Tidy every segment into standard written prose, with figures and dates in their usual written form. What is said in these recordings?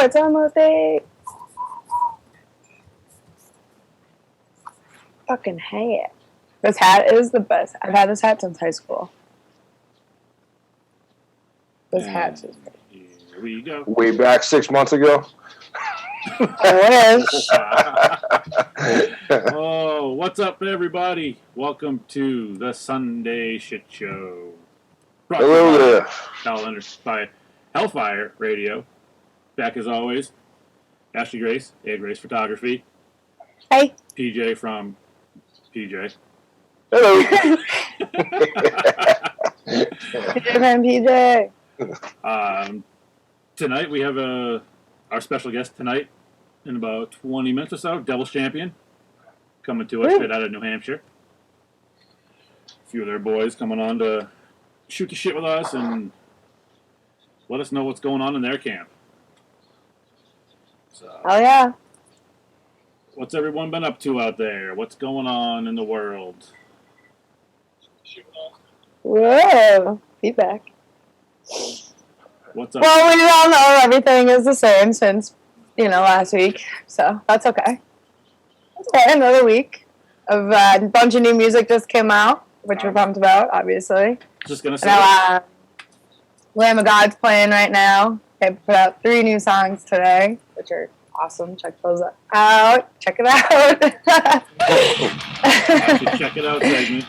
it's almost 8. Fucking hat. This hat is the best. I've had this hat since high school. This hat's is great. Here we go. Way back 6 months ago. I wish. Oh, what's up, everybody? Welcome to the Sunday Shit Show. Brought to you Hello there. by Hellfire Radio. Back as always, Ashley Grace, A Grace Photography. Hey. PJ from PJ. Hello. PJ from PJ. Tonight we have our special guest tonight in about 20 minutes or so, Devil's Champion, coming to us straight out of New Hampshire. A few of their boys coming on to shoot the shit with us and let us know what's going on in their camp. So, Oh, yeah. what's everyone been up to out there? What's going on in the world? Whoa. Feedback. What's up? Well, we all know everything is the same since, last week. So that's okay. That's okay. Another week of a bunch of new music just came out, which we're pumped about, obviously. Just gonna say, Now, Lamb of God's playing right now. They put out 3 new songs today, which are awesome. Check those out. Check it out. have to check it out segment.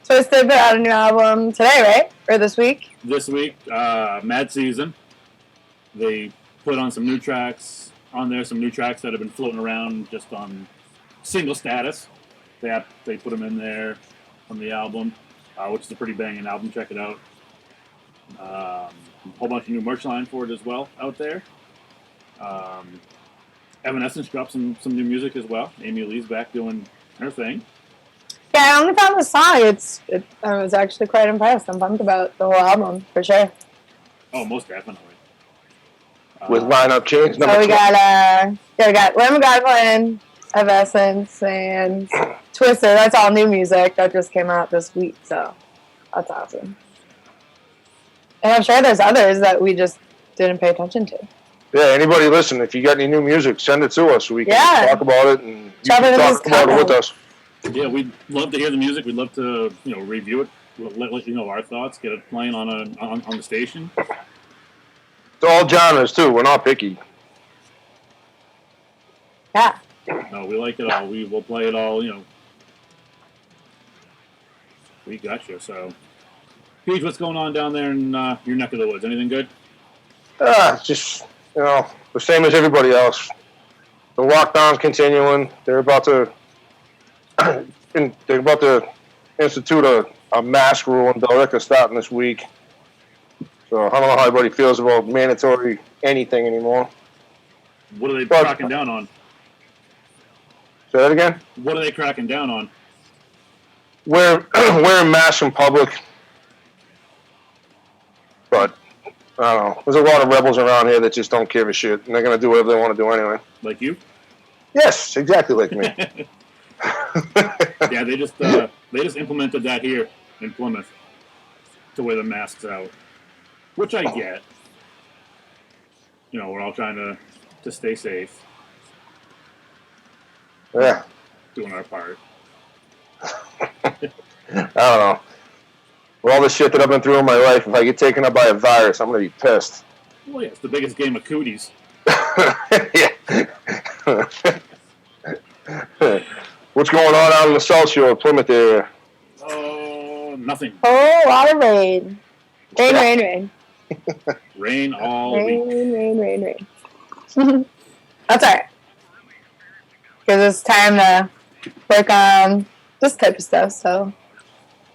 Twisted put out a new album today, right? Or this week? This week, Mad Season. They put on some new tracks on there, some new tracks that have been floating around just on single status. They put them in there on the album, which is a pretty banging album. Check it out. A whole bunch of new merch line for it as well out there. Evanescence dropped some new music as well. Amy Lee's back doing her thing. Yeah, I only found the song. I was actually quite impressed. I'm pumped about the whole album, for sure. Oh, most definitely. With lineup change number So we 12. got Lamb of God playing, Evanescence, and Twisted. That's all new music that just came out this week, so that's awesome. And I'm sure there's others that we just didn't pay attention to. Yeah, anybody listen, if you got any new music, send it to us so we can talk about it and you Shove it can in talk this about it with comment. us. Yeah, we'd love to hear the music. We'd love to, review it. We'll let you know our thoughts. Get it playing on the station. It's all genres too. We're not picky. Yeah. No, we like it all. We will play it all. We got you. So, Paige, what's going on down there in your neck of the woods? Anything good? It's just the same as everybody else. The lockdown's continuing. They're about to institute a mask rule in Billerica starting this week. So I don't know how everybody feels about mandatory anything anymore. What are they cracking down on? Say that again? What are they cracking down on? Wearing masks in public. But I don't know. There's a lot of rebels around here that just don't give a shit, and they're gonna do whatever they want to do anyway. Like you? Yes, exactly like me. Yeah, they just implemented that here in Plymouth to wear the masks out, which I get. We're all trying to stay safe, Yeah. doing our part. I don't know. With all the shit that I've been through in my life, if I get taken up by a virus, I'm gonna be pissed. Well, yeah, it's the biggest game of cooties. Yeah. What's going on out in the South Shore, Plymouth area? Oh, nothing. Oh, a lot of rain. Rain. Rain all week. Rain. That's alright. Because it's time to work on this type of stuff, so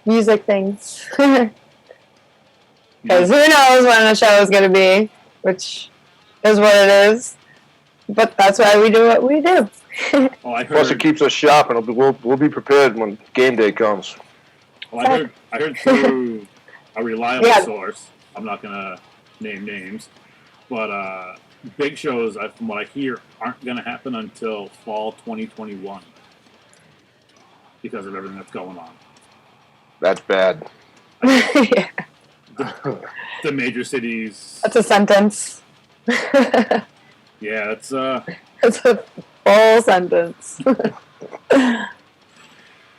music things. Because who knows when the show is going to be, which is what it is. But that's why we do what we do. Oh, I Plus, it heard. keeps us sharp, and we'll be prepared when game day comes. Well, I heard through a reliable Yeah. source. I'm not gonna name names, but big shows, from what I hear, aren't gonna happen until fall 2021 because of everything that's going on. That's bad. Yeah. the major cities. That's a sentence. Yeah, it's It's a full sentence.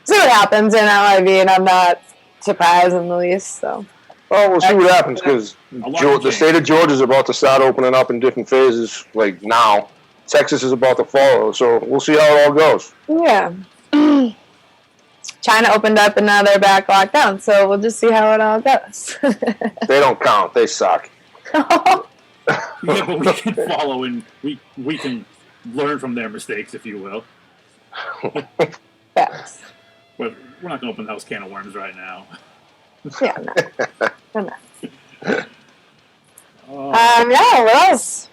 See what happens in LIV, and I'm not surprised in the least. So, Well, we'll see what happens because the state of Georgia is about to start opening up in different phases, like now. Texas is about to follow, so we'll see how it all goes. yeah. China opened up and now they're back locked down, so we'll just see how it all goes. They don't count. They suck. yeah, but we can follow and we can learn from their mistakes, if you will. Facts. But we're not going to open the house can of worms right now. Yeah, no. I'm not. Oh, Yeah, what else?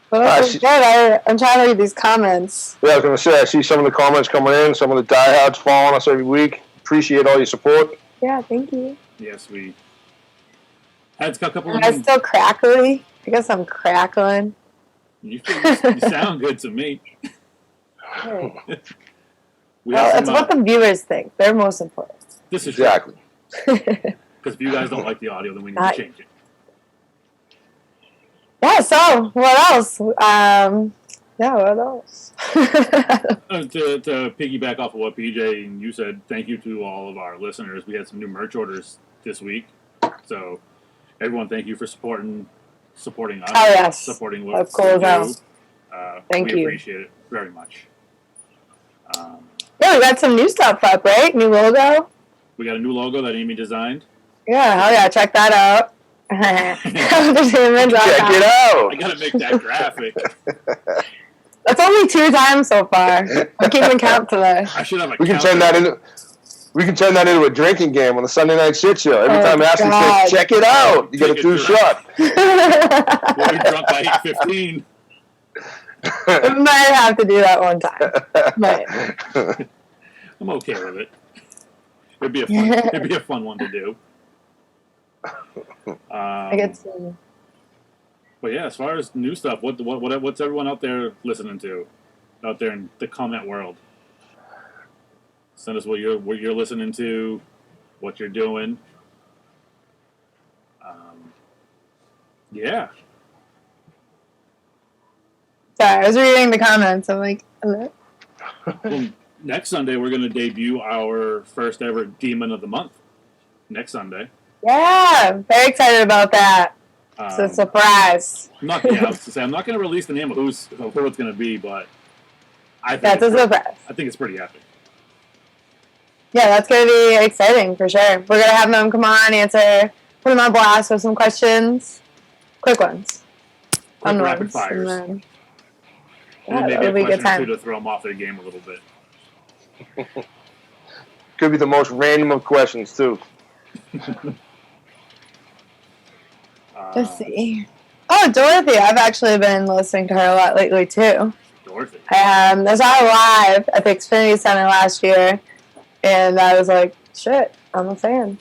What else is good? I'm trying to read these comments. Yeah, I was going to say, I see some of the comments coming in, some of the diehards following us every week. Appreciate all your support. Yeah, thank you. yes, we had a couple Am of I still crackly? I guess I'm crackling. you sound good to me. Hey. We Well, have it's some, what the viewers think. They're most important. this is Exactly. because if you guys don't like the audio, then we need to change it. Yeah, so what else? Yeah, what else? To piggyback off of what PJ and you said, thank you to all of our listeners. We had some new merch orders this week, so everyone, thank you for supporting us. Oh, yes. Supporting what Of course, we do. Thank we you. appreciate it very much. Yeah, we got some new stuff up, right? New logo. We got a new logo that Amy designed. Yeah, hell yeah, check that out. Check Check it out. I gotta make that graphic. That's only 2 times so far. I'm keeping count today. I should have a We can turn that into a drinking game on the Sunday night shit show. Every time Ashley says, check it out, you get a Take a 2 shot. We'll be drunk by 8:15. We might have to do that one time. But I'm okay with it. It'd be a fun one to do. I get to. But yeah, as far as new stuff, what's everyone out there listening to, out there in the comment world? Send us what you're listening to, what you're doing. Yeah. Sorry, I was reading the comments. I'm like, hello? Well, next Sunday we're going to debut our first ever Demon of the Month. Next Sunday. Yeah, very excited about that. It's a surprise. I was going to say, I'm not going to release the name of who it's going to be, but I think That's a surprise. I think it's pretty epic. Yeah, that's going to be exciting for sure. We're going to have them come on, answer, put them on blast with some questions. Quick ones. Quick Fun rapid ones. fires. And And yeah, maybe that'll be a a good question or two time. to throw them off their game a little bit. Could be the most random of questions, too. Let's see. Oh, Dorothy. I've actually been listening to her a lot lately, too. Dorothy. I saw her live at the Xfinity Center last year, and I was like, shit, I'm a fan.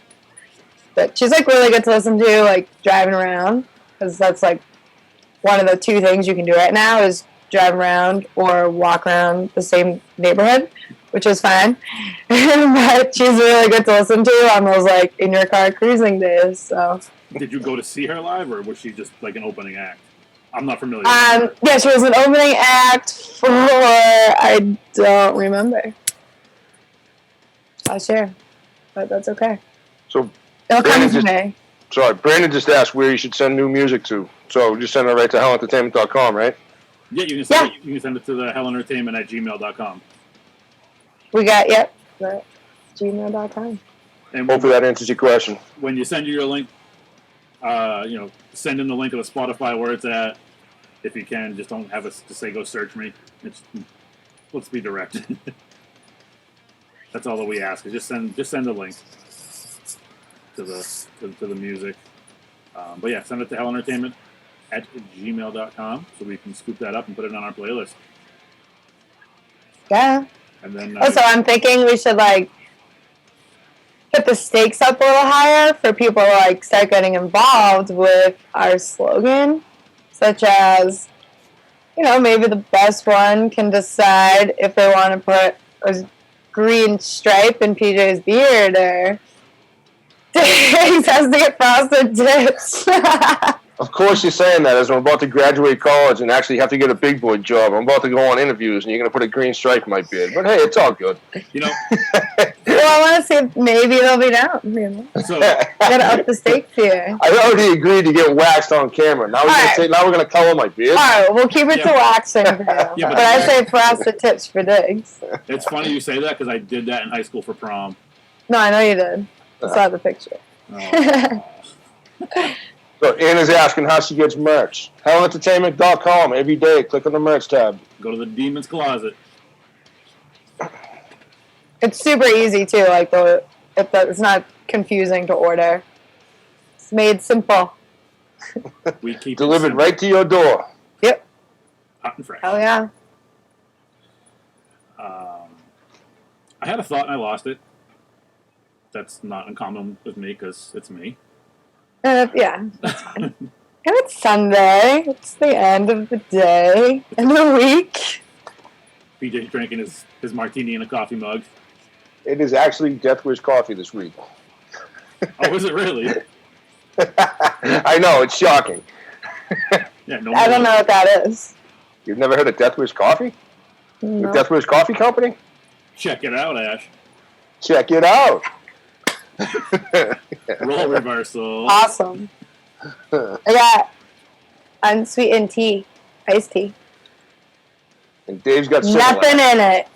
But she's, like, really good to listen to, like, driving around, because that's, like, one of the 2 things you can do right now is drive around or walk around the same neighborhood, which is fine. But she's really good to listen to on those, like, in-your-car cruising days, so... Did you go to see her live, or was she just like an opening act? I'm not familiar with her. Yeah, she was an opening act for, I don't remember. Last year. But that's okay. So, It'll come Brandon to just- me. sorry, Brandon just asked where you should send new music to. So just send it right to hellentertainment.com, right? Yeah, you can send it to the hellentertainment@gmail.com. We got, yep, that's gmail.com. And Hopefully that answers your question. when you send your link, send in the link of the Spotify where it's at. If you can, just don't have us to say go search me. Let's be direct. That's all that we ask. Is just send the link to the music. But yeah, send it to hellentertainment@gmail.com so we can scoop that up and put it on our playlist. Yeah. And then Also, I'm thinking we should, like, put the stakes up a little higher for people to, like, start getting involved with our slogan, such as, maybe the best one can decide if they want to put a green stripe in PJ's beard, or Diggs has to get frosted tips. Of course you're saying that as I'm about to graduate college and actually have to get a big boy job. I'm about to go on interviews and you're going to put a green stripe in my beard. But hey, it's all good. You know, Well, I want to see if maybe they'll be down. You know? so Gotta up the stakes here. I already agreed to get waxed on camera. Now we're going to color my beard. All right, we'll keep it to Yeah. waxing for you. Yeah, but I say frosted tips for Diggs. it's funny you say that because I did that in high school for prom. No, I know you did. I saw the picture. Oh. So Anna's asking how she gets merch. HellEntertainment.com. Every day, click on the merch tab. Go to the Demon's Closet. It's super easy too. Like it's not confusing to order. It's made simple. We keep Delivered it right to your door. Yep. hot and fresh. Hell yeah. I had a thought and I lost it. That's not uncommon with me because it's me. Yeah, that's fine. And it's Sunday. It's the end of the day and the week. PJ's drinking his martini in a coffee mug. It is actually Death Wish coffee this week. Oh, is it really? I know, it's shocking. Yeah, no. I don't know what that is. You've never heard of Death Wish Coffee? No. The Death Wish Coffee Company? Check it out, Ash. Check it out. Role reversal. Awesome. I got unsweetened tea, iced tea. And Dave's got Nothing in it.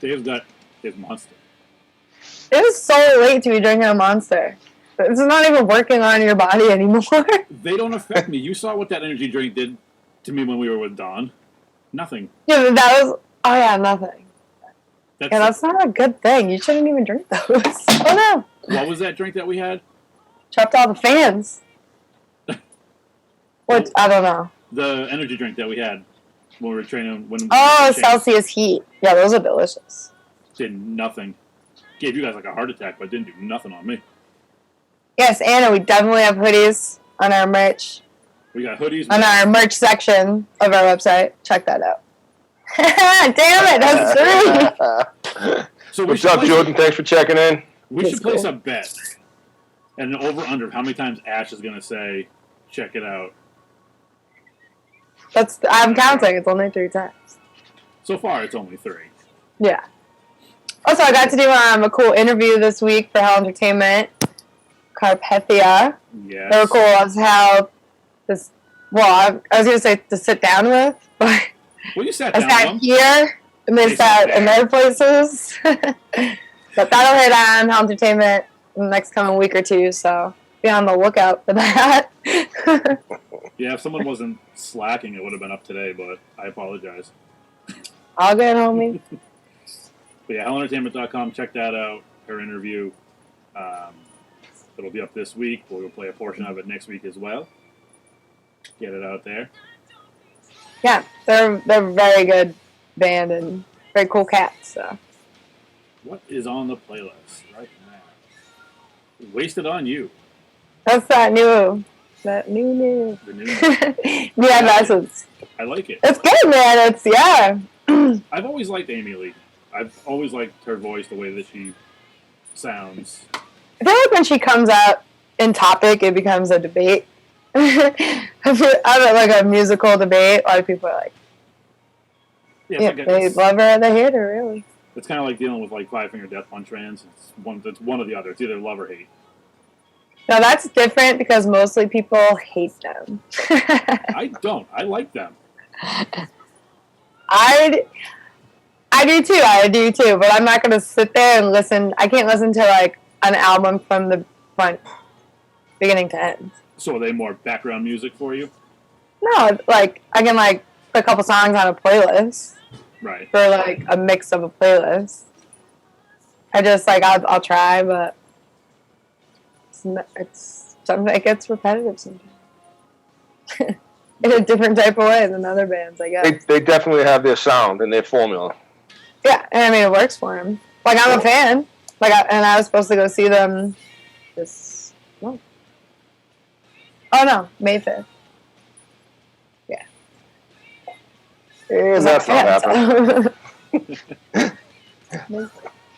Dave's got his monster. It is so late to be drinking a Monster. It's not even working on your body anymore. They don't affect me. You saw what that energy drink did to me when we were with Dawn. Nothing. Yeah, but that was. Oh yeah, nothing. That's, Yeah, that's not a good thing. You shouldn't even drink those. Oh no. what was that drink that we had? Chopped all the fans. What? I don't know. The energy drink that we had when we were training. Oh, Celsius Heat. Yeah, those are delicious. Did nothing. Gave you guys like a heart attack, but didn't do nothing on me. Yes, Anna, we definitely have hoodies on our merch. We got hoodies. On our merch section of our website. Check that out. Damn it, that's three. So What's up, Jordan? Thanks for checking in. We That's should place cool. a bet. And an over-under of how many times Ash is going to say, check it out. I'm counting. It's only 3 times. So far, it's only 3. Yeah. Also, I got to do a cool interview this week for Hell Entertainment. Carpathia. Yes. They were cool as how this. Well, I was gonna say to sit down with, but Well, you sat I down sat with them. here and they They sat sat in their places. But that'll hit on Hell Entertainment in the next coming week or two, so be on the lookout for that. Yeah, if someone wasn't slacking, it would have been up today, but I apologize. All good, homie. But yeah, hellentertainment.com, check that out, her interview. It'll be up this week. We'll play a portion of it next week as well. Get it out there. Yeah, they're a very good band and very cool cats. So What is on the playlist right now? Wasted on You. that's that new. The new Yeah, essence. I like it. It's good, man. It's yeah. I've always liked Amy Lee. I've always liked her voice, the way that she sounds. I feel like when she comes out in topic, it becomes a debate. I feel like a musical debate. A lot of people are like, Yeah, yeah, they love her or they hate her, really. it's kind of like dealing with like Five Finger Death Punch fans. It's one or the other. It's either love or hate. No, that's different because mostly people hate them. I don't. I like them. I do too, but I'm not gonna sit there and listen. I can't listen to like an album from the front, beginning to end. So are they more background music for you? No, like I can like put a couple songs on a playlist Right. for like a mix of a playlist. I just like I'll try, but it's something that gets repetitive sometimes. In a different type of way than other bands, I guess. They definitely have their sound and their formula. Yeah, and I mean it works for him. Like I'm a fan. And I was supposed to go see them this month. Oh no, May 5th. Yeah. And that's not happening.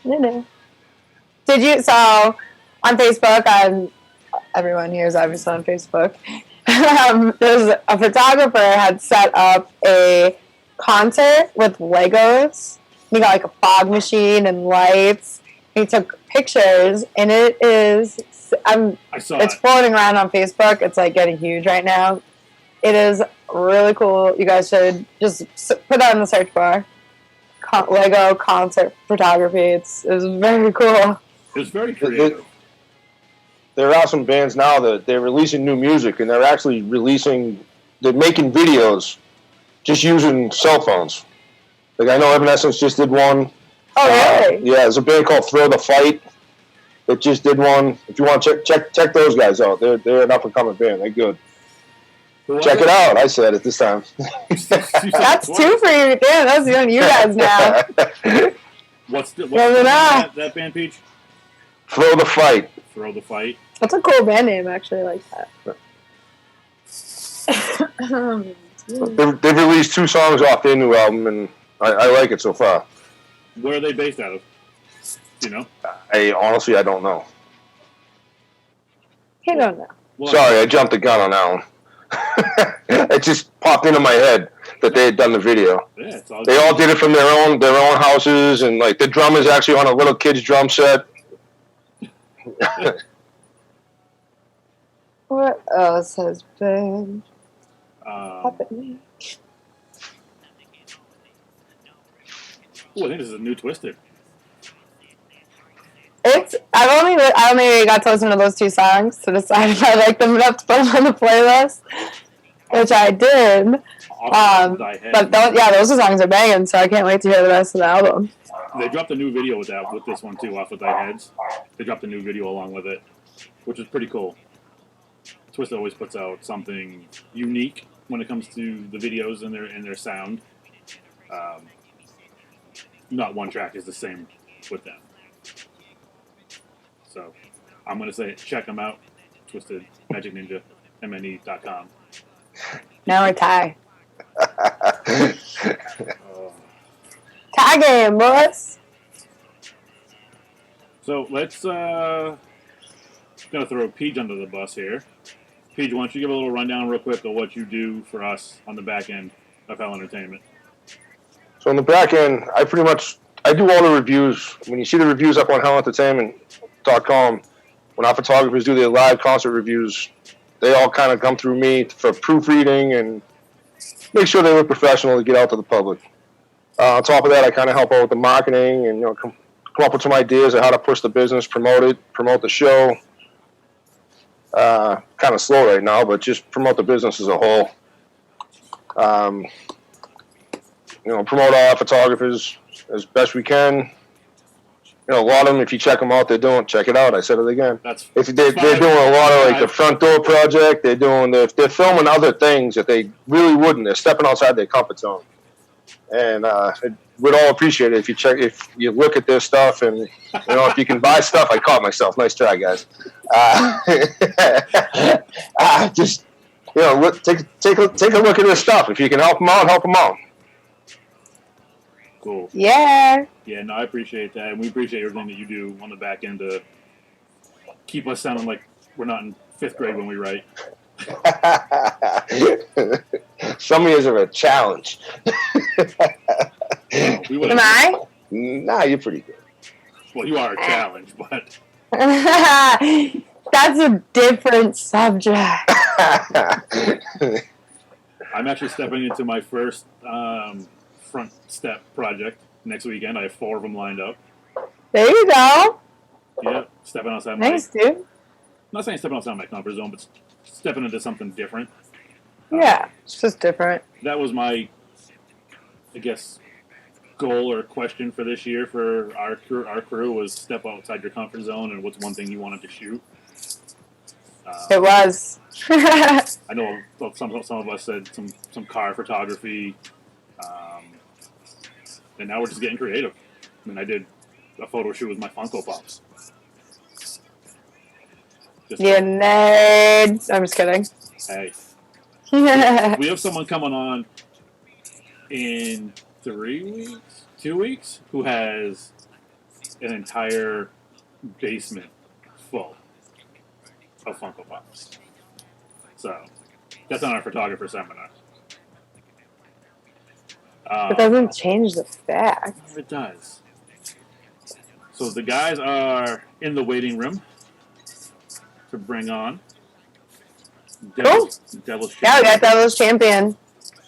No. Dude, Did you? So on Facebook, everyone here is obviously on Facebook. There's a photographer had set up a concert with Legos. He got like a fog machine and lights. He took pictures, and it is. I saw It's it. floating around on Facebook. It's like getting huge right now. It is really cool. You guys should just put that in the search bar. Lego concert photography. It's very cool. It's very creative. There are some bands now that they're releasing new music, and they're actually they're making videos just using cell phones. Like, I know Evanescence just did one. Oh, really? Yeah, there's a band called Throw the Fight that just did one. If you want to check those guys out. They're an up-and-coming band. They're good. Check it out. I said it this time. That's two for you. Damn, that's on you guys now. What's that band, Peach? Throw the Fight. Throw the Fight. That's a cool band name, actually. I like that. They've released 2 songs off their new album, and I like it so far. Where are they based out of? Do you know? Honestly, I don't know. You don't know. Well, Sorry, I jumped the gun on that one. It just popped into my head that they had done the video. Yeah, it's all They all did it from their own houses, and like the drummer's actually on a little kid's drum set. What else has been happening? Oh, I think this is a new Twisted. I only got to listen to those 2 songs to decide if I like them enough to put them on the playlist, which I did. But those songs are banging, so I can't wait to hear the rest of the album. They dropped a new video with this one too, off of Thy Heads. They dropped a new video along with it, which is pretty cool. Twisted always puts out something unique when it comes to the videos and their sound. Not one track is the same with them. So I'm going to say check them out. Twisted Magic Ninja, MNE.com. Now we're tie. Tie game, boys. So let's gonna throw Peach under the bus here. Peach, why don't you give a little rundown real quick of what you do for us on the back end of Hell Entertainment? So on the back end, I do all the reviews. When you see the reviews up on hellentertainment.com, when our photographers do their live concert reviews, they all kind of come through me for proofreading and make sure they look professional to get out to the public. On top of that, I kind of help out with the marketing and come up with some ideas of how to push the business, promote the show. Kind of slow right now, but just promote the business as a whole. Promote all our photographers as best we can. A lot of them, if you check them out, check it out. I said it again. They're doing a lot of like the front door project. They're filming other things that they really wouldn't. They're stepping outside their comfort zone. And we'd all appreciate it if you look at their stuff and if you can buy stuff. I caught myself. Nice try, guys. Just take a look at their stuff. If you can help them out, help them out. Cool. Yeah. Yeah, no, I appreciate that, and we appreciate everything that you do on the back end to keep us sounding like we're not in 5th grade when we write. Some years are a challenge. Am I? Nah, you're pretty good. Well, you are a challenge, but that's a different subject. I'm actually stepping into my first front step project next weekend. I have 4 of them lined up. There you go. Yeah, stepping outside Nice, dude. I'm not saying stepping outside my comfort zone, but stepping into something different. Yeah, it's just different. That was my, I guess, goal or question for this year for our crew was step outside your comfort zone and what's one thing you wanted to shoot. It was. I know some of us said some car photography, and now we're just getting creative. I mean, I did a photo shoot with my Funko Pops. You nerd. I'm just kidding. Hey. We have someone coming on in 3 weeks, 2 weeks, who has an entire basement full of Funko Pops. So that's on our photographer seminar. It doesn't change the fact. It does. So the guys are in the waiting room to bring on Devil's Yeah, we Champion. got Devil's Champion.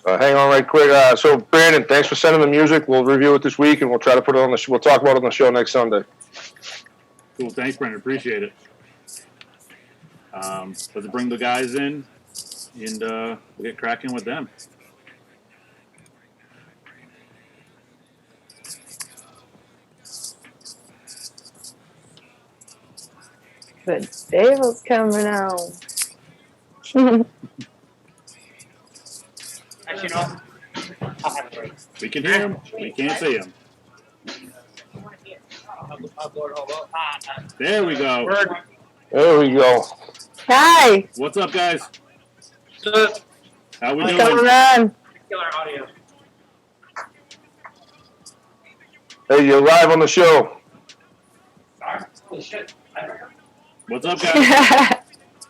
Hang on right quick. So, Brandon, thanks for sending the music. We'll review it this week, and we'll try to put it on the we'll talk about it on the show next Sunday. Cool. Thanks, Brandon. Appreciate it. Let's bring the guys in, and we'll get cracking with them. The Devil's coming out. Actually, no. I'll have it right. We can hear him. We can't see him. There we go. There we go. Hi. What's up, guys? How we What's doing? going on? Killer audio. Hey, you're live on the show. Holy shit. What's up, guys?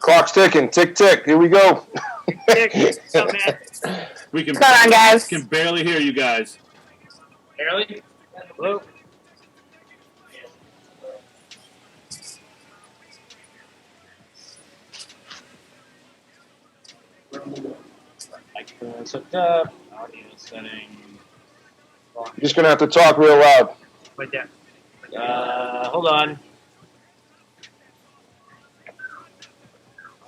Clock's ticking. Tick, tick. Here we go. What's up, man? We can, What's going on, guys? can barely hear you guys. Barely? Hello? Microphone's hooked up. Audio setting. You're just going to have to talk real loud. Right there. Hold on.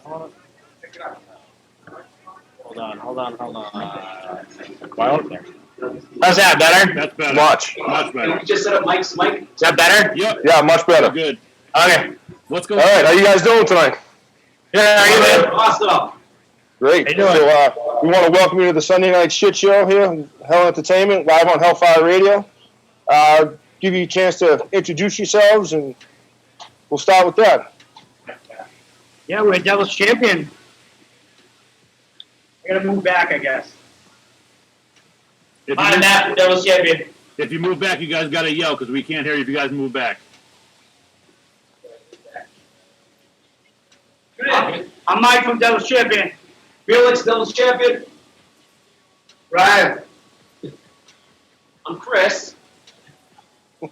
Hold on. Well, how's that, better? That's better. Much. Much better. just set up Mike's mic. Is that better? Yep. Yeah, much better. Good. Okay. What's All going right, how you guys doing tonight? Yeah, are you good? Awesome. Great. How you doing? So, we want to welcome you to the Sunday Night Shit Show here, Hell Entertainment, live on Hellfire Radio. Give you a chance to introduce yourselves, and we'll start with that. Yeah, we're Devil's Champion. I gotta move back, I guess. If Hi, you, Matt, the Devil's Champion. if you move back, you guys got to yell because we can't hear you if you guys move back. I'm Mike from Devil's Champion. Felix, Devil's Champion. Ryan. I'm Chris. All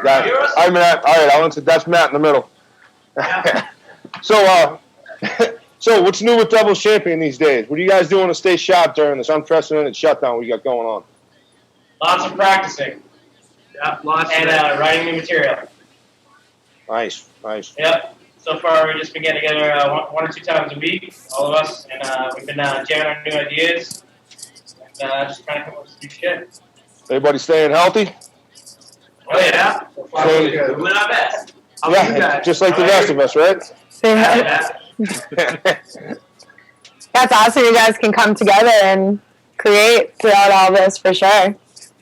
right. Hear us? I'm Matt. All right, that's Matt in the middle. Yeah. So, so what's new with Devil's Champion these days? What are you guys doing to stay sharp during this unprecedented shutdown we got going on? Lots of practicing. Yeah, lots and writing new material. Nice, nice. Yep. So far, we've just been getting together one or two times a week, all of us, and we've been jamming on new ideas and just trying to come up with some new shit. Everybody staying healthy? Oh yeah. So far, we're doing our best. How about you Yeah, guys? just like the rest of us, right? Yeah. That's awesome. You guys can come together and create throughout all this for sure.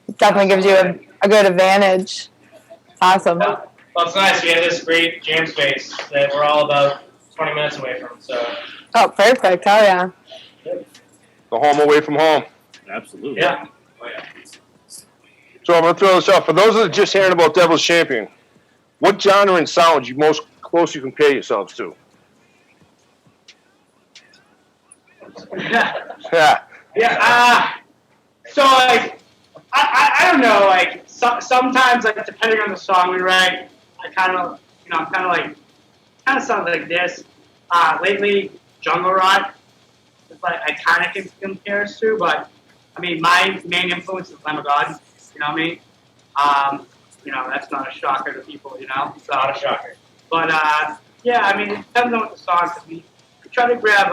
It definitely gives you a good advantage. Awesome. Well, it's nice. We have this great jam space that we're all about 20 minutes away from. So. Oh, perfect. Oh, yeah. The home away from home. Absolutely. Yeah. Oh yeah. So I'm going to throw this out. For those that are just hearing about Devil's Champion, what genre and sound would you most closely compare yourselves to? Yeah. Yeah. So like, I don't know. Like sometimes like depending on the song we write, I kind of sounds like this. Lately, jungle rock is like I kind of can compare us to, but I mean my main influence is Lamb of God. You know what I mean? That's not a shocker to people. It's not a shocker. But yeah, I mean it depends on what the song. Cause we try to grab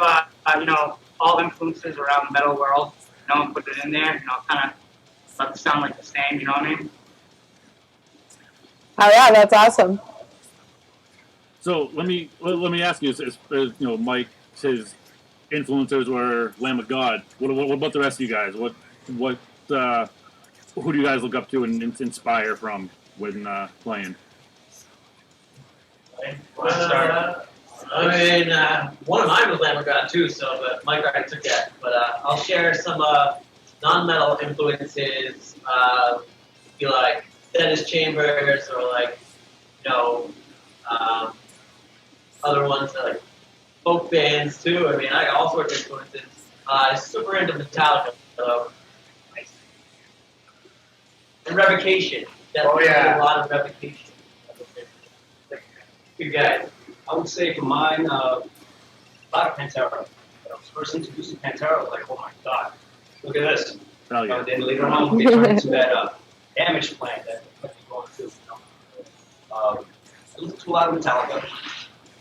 all influences around the metal world, and put it in there. Kind of let it sound like the same. You know what I mean? Oh, yeah, that's awesome. So let me ask you, Mike, his influencers were Lamb of God. What about the rest of you guys? Who do you guys look up to and inspire from when playing? One of mine was Lamb of God too, but Mike already took that. But I'll share some non-metal influences. Be like Dennis Chambers or like, you know, other ones that like folk bands too. I mean, I got all sorts of influences. Super into Metallica, so. And Revocation. Definitely a lot of Revocation. Good guys. I would say for mine, a lot of Pantera. When I was first introduced to Pantera, I was like, oh my god, look at this. Hell yeah. And then later on, we turned into that Damage Plan that we're going through. I listened to a lot of Metallica.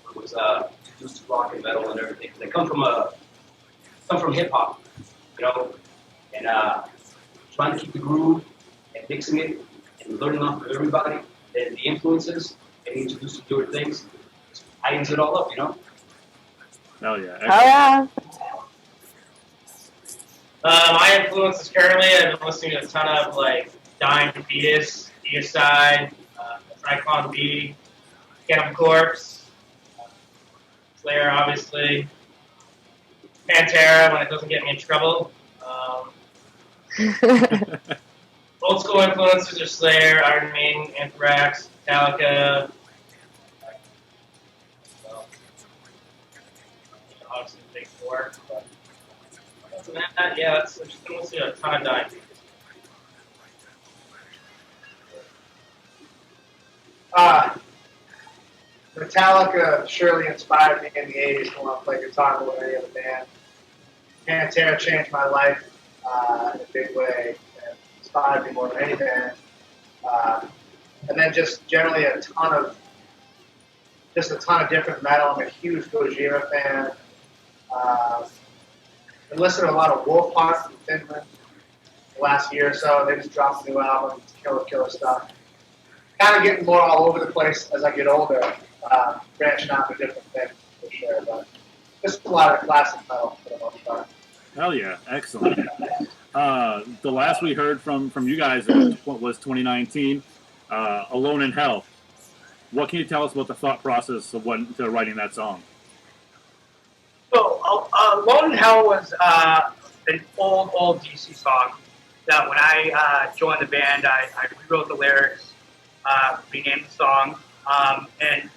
It was introduced to rock and metal and everything. They come from hip hop, you know, and trying to keep the groove and mixing it and learning off of everybody and the influences and introduced to newer things. Tightens it all up, you know. Hell yeah. Oh yeah. My influences currently, I've been listening to a ton of like Dying Fetus, Deicide, Cyclone B, Cannibal Corpse, Slayer, obviously, Pantera when it doesn't get me in trouble. Old school influences are Slayer, Iron Maiden, Anthrax, Metallica. Obviously, the big four. But other than that, yeah, that's just been listening to a ton of Dying Fetus. Metallica surely inspired me in the 80s to want to play guitar more than any other band. Pantera changed my life in a big way and inspired me more than any band. And then just generally a ton of different metal. I'm a huge Gojira fan. Been listening to a lot of Wolfheart from Finland the last year or so. They just dropped a new album, killer stuff. Kind of getting more all over the place as I get older, branching out to different things for sure. But just a lot of classic metal for the most part. Hell yeah. Excellent. The last we heard from you guys was 2019, Alone in Hell. What can you tell us about the thought process of went into writing that song? So, Alone in Hell was an old DC song that when I joined the band, I rewrote the lyrics, renamed the song, and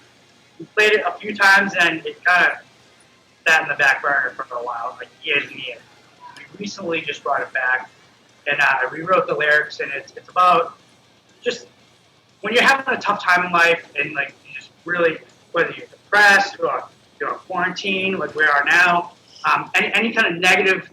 we played it a few times, and it kind of sat in the back burner for a while, like years and years. We recently just brought it back, and I rewrote the lyrics, and it's about just when you're having a tough time in life, and like you just really, whether you're depressed or you're in quarantine, like we are now, any kind of negative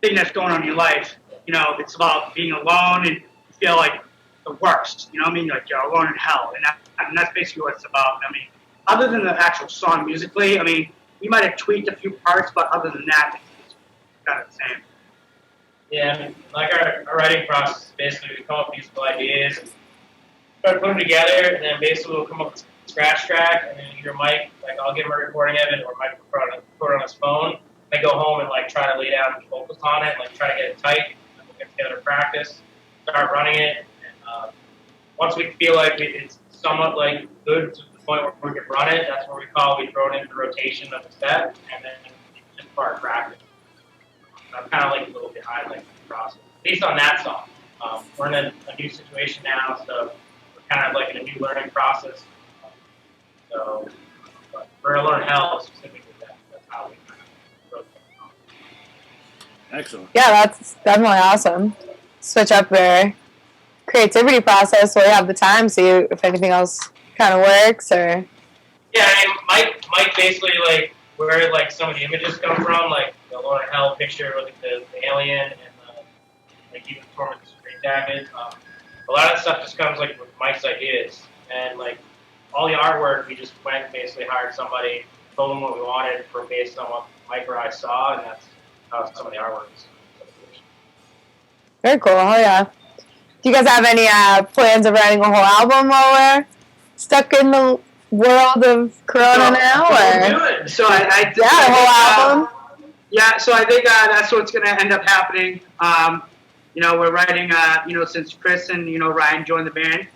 thing that's going on in your life, you know, it's about being alone and you feel like the worst. You know what I mean? Like you're alone in hell, and that's basically what it's about. I mean, other than the actual song musically, I mean, we might have tweaked a few parts, but other than that, it's kind of the same. Yeah, I mean, like our writing process, basically we come up with musical ideas and try to put them together, and then basically we'll come up with a scratch track, and then either Mike, like I'll give him a recording of it, or Mike will put it on his phone. I go home and like try to lay down the vocals on it, like try to get it tight, and we'll get together to practice, start running it, and once we feel like it's somewhat like good to the point where we can run it, that's what we throw it into the rotation of the set, and then it's just part of practice. I'm kind of like a little behind like the process. Based on that song, we're in a new situation now, so we're kind of like in a new learning process. So, but for Alone in Hell specifically, that's how we kind of wrote the song. Excellent. Yeah, that's definitely awesome. Switch up their creativity process so you have the time, see if anything else kind of works or. Yeah, I mean, Mike basically like where like some of the images come from, like the Alone in Hell picture with like, the alien and like even Torment's screen jacket. A lot of that stuff just comes like with Mike's ideas, and like all the artwork we just went and basically hired somebody, told them what we wanted for based on what Mike or I saw, and that's how some of the artwork is. Very cool. Oh yeah. Do you guys have any plans of writing a whole album while we're stuck in the world of Corona now? Or? So I Yeah, a whole album. Yeah, so I think that's what's going to end up happening. You know, we're writing, you know, since Chris and, you know, Ryan joined the band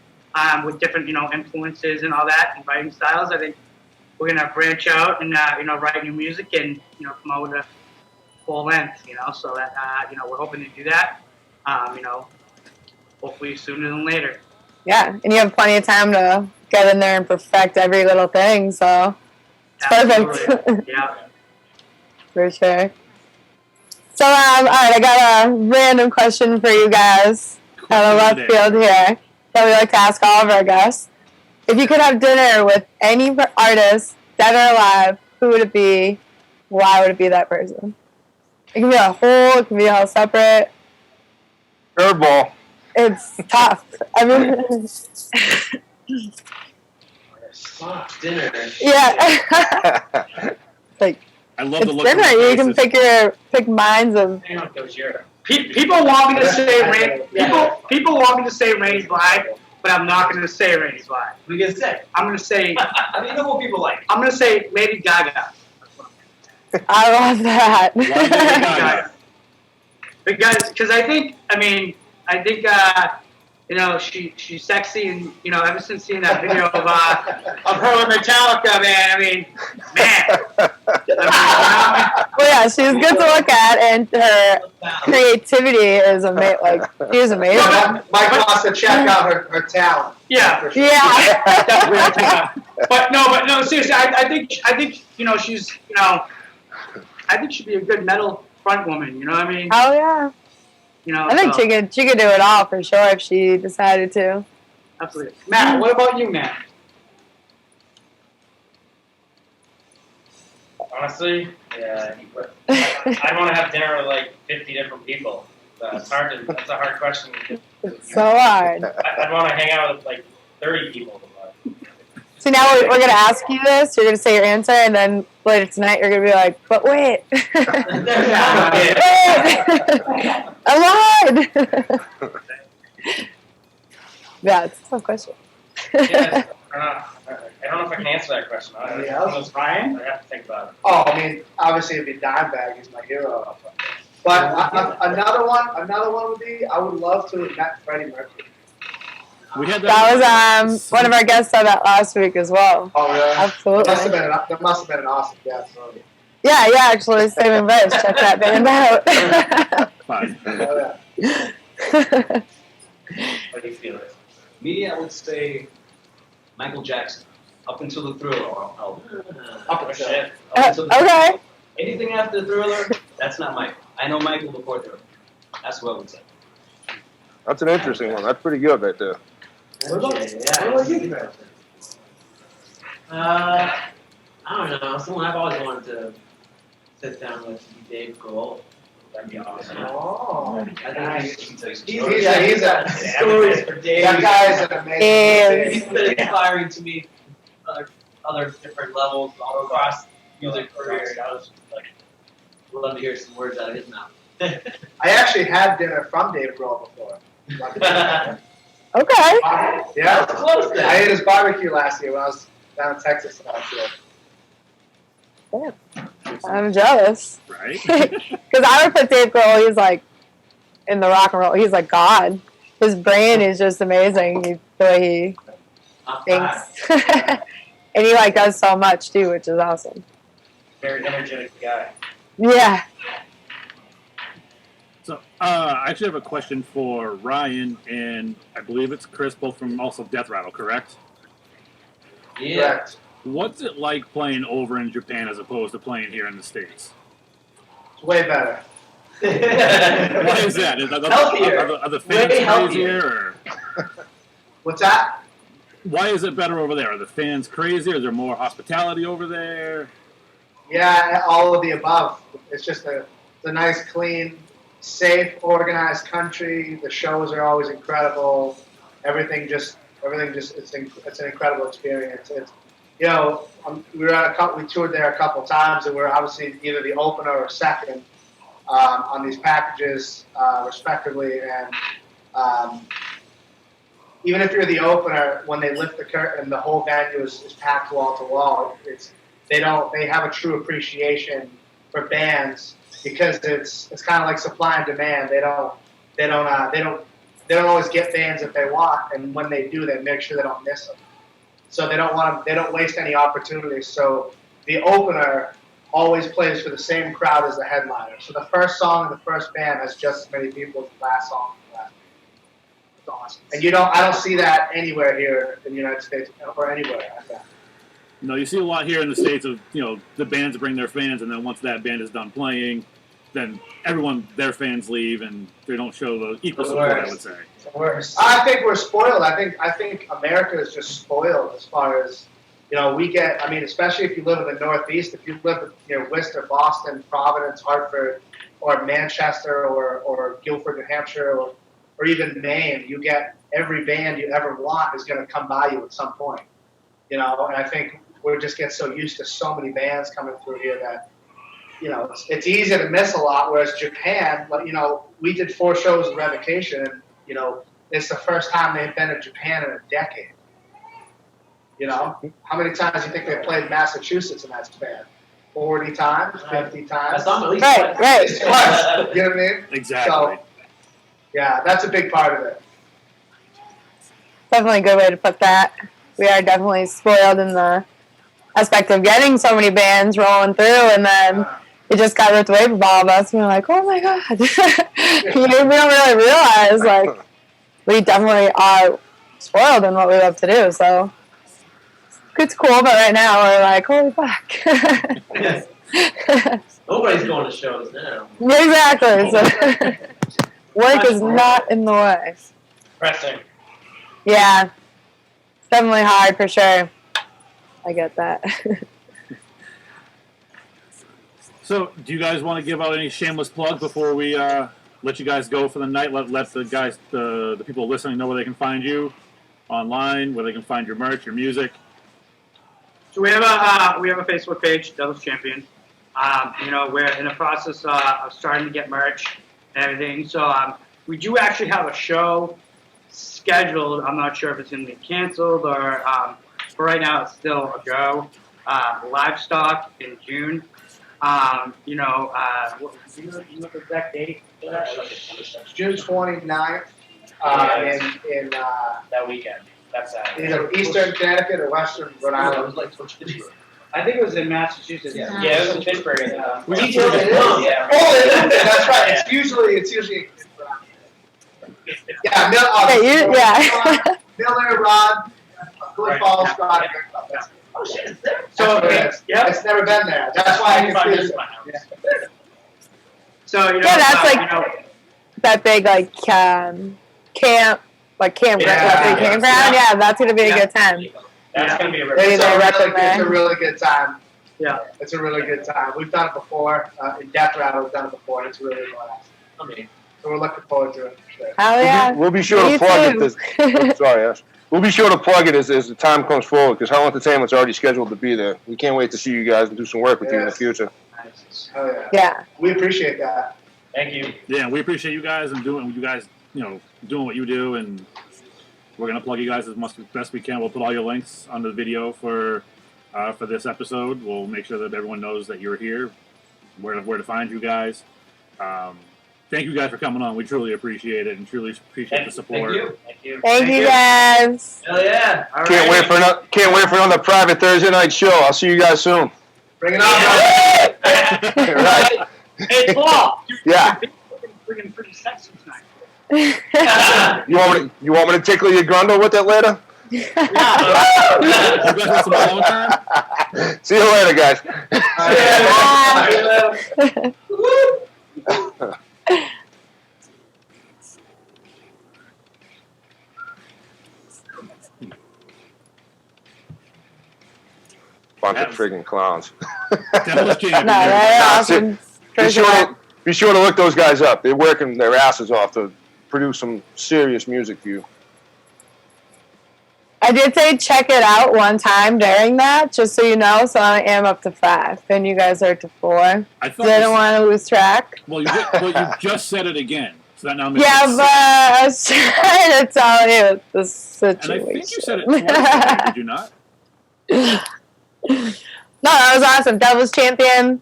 with different, you know, influences and all that and writing styles. I think we're going to branch out and, you know, write new music and, you know, come out with a full length, you know, so that, you know, we're hoping to do that, you know, hopefully sooner than later. Yeah, and you have plenty of time to get in there and perfect every little thing, so it's Absolutely. perfect. Yeah. For sure. So, all right, I got a random question for you guys out of left field here that we like to ask all of our guests. If you could have dinner with any artist, dead or alive, who would it be? Why would it be that person? It can be a whole, it can be all separate. Curveball. It's tough. I mean, Dinner. yeah. Like, I love the it's look on dinner. their You can faces. pick minds of. Hang on, Coach, you're. People want me to say people want me to say Rainey's Black, but I'm not going to say Rainey's Black. We can say. I'm going to say I mean, you know what people like. I'm going to say Lady Gaga. I love that. Why Lady Gaga? Because I think you know, she's sexy, and you know, ever since seeing that video of her with Metallica, man. Well, yeah, she's good to look at, and her creativity is amazing. Like, she's amazing. Mike wants to check out her talent. Yeah, For sure. Yeah. definitely. But no, seriously, I think you know, she's, you know, I think she'd be a good metal front woman. You know what I mean? Oh yeah. You know, I think so, she could do it all for sure if she decided to. absolutely. Matt, what about you, Matt? Honestly, yeah, I want to have dinner with like 50 different people. It's hard to. That's a hard question. It's so hard. I'd want to hang out with like 30 people. So now we're gonna ask you this. You're gonna say your answer, and then later tonight you're gonna be like, "But wait, wait, I lied." Yeah, it's a tough question. Yeah, I don't know if I can answer that question. I Ryan? have to think about it. Oh, I mean, obviously it'd be Dimebag. He's my hero. But another one would be, I would love to have met Freddie Mercury. We had That was one of our guests said that last week as well. Oh, really? Absolutely. That must have been an awesome guest. So. Yeah, actually, same advice. Check that band out. Fine. Oh, yeah. How do you feel? Me, I would say Michael Jackson. Up until the Thriller album. Oh shit. Up until the Okay. Anything after the Thriller, that's not Michael. I know Michael before Thriller. That's what I would say. That's an interesting one. That's pretty good right there. What about you, man? I don't know. Someone I've always wanted to sit down with would be Dave Grohl. That'd be awesome. Oh, I think he can tell you some he's stories. a Stories for Dave. that guy is an amazing. He's been inspiring to me, other different levels all across music career. I was like, would love to hear some words out of his mouth. I actually had dinner from Dave Grohl before. Okay. Yeah, Close then. I ate his barbecue last year when I was down in Texas last year. I'm jealous. Right? Because I would put Dave Grohl, he's like, in the rock and roll, he's like God. His brain is just amazing, the way he thinks. And he like does so much too, which is awesome. Very energetic guy. Yeah. So, I actually have a question for Ryan and I believe it's Chris, both from also Death Rattle, correct? Yeah. Correct. What's it like playing over in Japan as opposed to playing here in the States? It's way better. Why is that? Healthier. Are the fans Way healthier. crazier? Or What's that? why is it better over there? Are the fans crazier? Is there more hospitality over there? Yeah, all of the above. It's just it's a nice, clean, safe, organized country. The shows are always incredible. Everything just it's an incredible experience. It's, you know, we toured there a couple times, and we're obviously either the opener or second on these packages, respectively. And even if you're the opener, when they lift the curtain, the whole venue is packed wall to wall. They have a true appreciation for bands because it's kind of like supply and demand. They don't always get bands that they want, and when they do, they make sure they don't miss them. So they don't waste any opportunities. So the opener always plays for the same crowd as the headliner. So the first song of the first band has just as many people as the last song. awesome. And I don't see that anywhere here in the United States or anywhere. I think. No, you see a lot here in the States of, the bands bring their fans, and then once that band is done playing, then their fans leave, and they don't show the equal support, I would say. It's the worst. I think we're spoiled. I think America is just spoiled as far as, we get, especially if you live in the Northeast, if you live in, Worcester, Boston, Providence, Hartford, or Manchester, or Guilford, New Hampshire, or even Maine, you get every band you ever want is going to come by you at some point. And I think we just get so used to so many bands coming through here that, it's easy to miss a lot. Whereas Japan, we did 4 shows in Revocation, and, it's the first time they've been in Japan in a decade. How many times do you think they played Massachusetts in that span? 40 times, 50 times? That's not at least Right, twice. right. Twice. You know what I mean? Exactly. So, yeah, that's a big part of it. Definitely a good way to put that. We are definitely spoiled in the aspect of getting so many bands rolling through, and then it just got ripped away from all of us. And we're like, oh my god. We don't really realize, like, we definitely are spoiled in what we love to do. So it's cool, but right now we're like, holy fuck. Nobody's going to shows now. Exactly. So work is not in the way. Pressing. Yeah. It's definitely hard for sure. I get that. So, do you guys want to give out any shameless plugs before we let you guys go for the night? Let the guys, the people listening, know where they can find you online, where they can find your merch, your music. So we have a Facebook page, Devil's Champion. We're in the process of starting to get merch and everything. So we do actually have a show scheduled. I'm not sure if it's going to be canceled or, but right now it's still a go. Livestock in June. What do you know the exact date for that? June 29th in That weekend. That's either Eastern Connecticut or Western Rhode I Island. was like, what's Pittsburgh? I think it was in Massachusetts. Yeah. Yeah, it was in Pittsburgh. We got Details three it days. is. Yeah. Oh, that's right. It's usually. Yeah, Miller, Rod, Good Falls, Rod. Oh shit, it's there. So Yeah, it's never been there. That's why I confused it. Yeah. So Yeah, that's like that big like campground, Yeah, campground. Yeah, that's gonna be a good time. That's going to be a It's a really good time. Yeah. It's a really good time. We've done it before. In Death Rattle, we've done it before, and it's really a blast. I mean, So we're looking forward to it. For sure. Hell yeah! We'll be sure Me to plug too. it. Sorry, Ash. We'll be sure to plug it as the time comes forward, because Hell Entertainment's already scheduled to be there. We can't wait to see you guys and do some work with you in the Yes. future. Hell yeah. Yeah. We appreciate that. Thank you. Yeah, we appreciate you guys and doing what you do, and we're gonna plug you guys as much as best we can. We'll put all your links on the video for this episode. We'll make sure that everyone knows that you're here, where to find you guys. Thank you guys for coming on. We truly appreciate it and truly appreciate the support. Thank you. Thank you guys. hell yeah. All Can't wait for another private Thursday night show. I'll see you guys soon. Bring it on, Right. Hey, Paul. Yeah. You're freaking pretty sexy tonight. You want me to tickle your grundle with it later? You guys want some alone time? See you later, guys. Bunch of friggin' clowns. Devil's Champion. No, that's Nah, awesome. Be sure to look those guys up. They're working their asses off to produce some serious music for you. I did say check it out one time during that, just so you know. So I am up to 5, and you guys are to 4. I thought Didn't want to lose track. Well, you just said it again, so that now makes Yeah, it but I was trying to tell you the six. situation. And I think you said it twice. Did you not? No, that was awesome. Devil's Champion.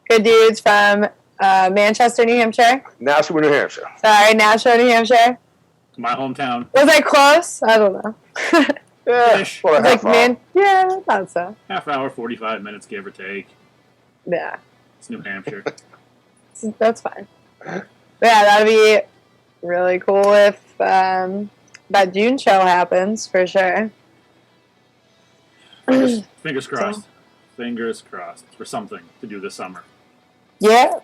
Good dudes from Manchester, New Hampshire. Nashua, New Hampshire. Sorry, Nashua, New Hampshire. My hometown. Was I close? I don't know. Yeah, Ish. for a Like, half hour. man, yeah, I thought so. Half hour, 45 minutes, give or take. Yeah, It's New Hampshire. that's fine. But yeah, that'd be really cool if that June show happens for sure. Fingers crossed. Fingers crossed for something to do this summer Yeah.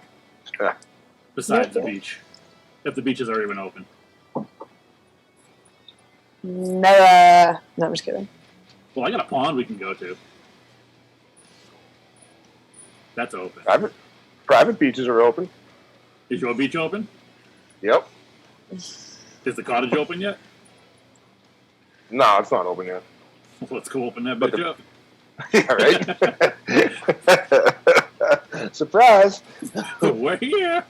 besides the Yeah. beach. If the beach has already been open. No, no, I'm just kidding. Well, I got a pond we can go to. That's open. Private beaches are open. Is your beach open? Yep. Is the cottage open yet? No, it's not open yet. Let's go open that bitch up. Yeah, right? Surprise. We're here.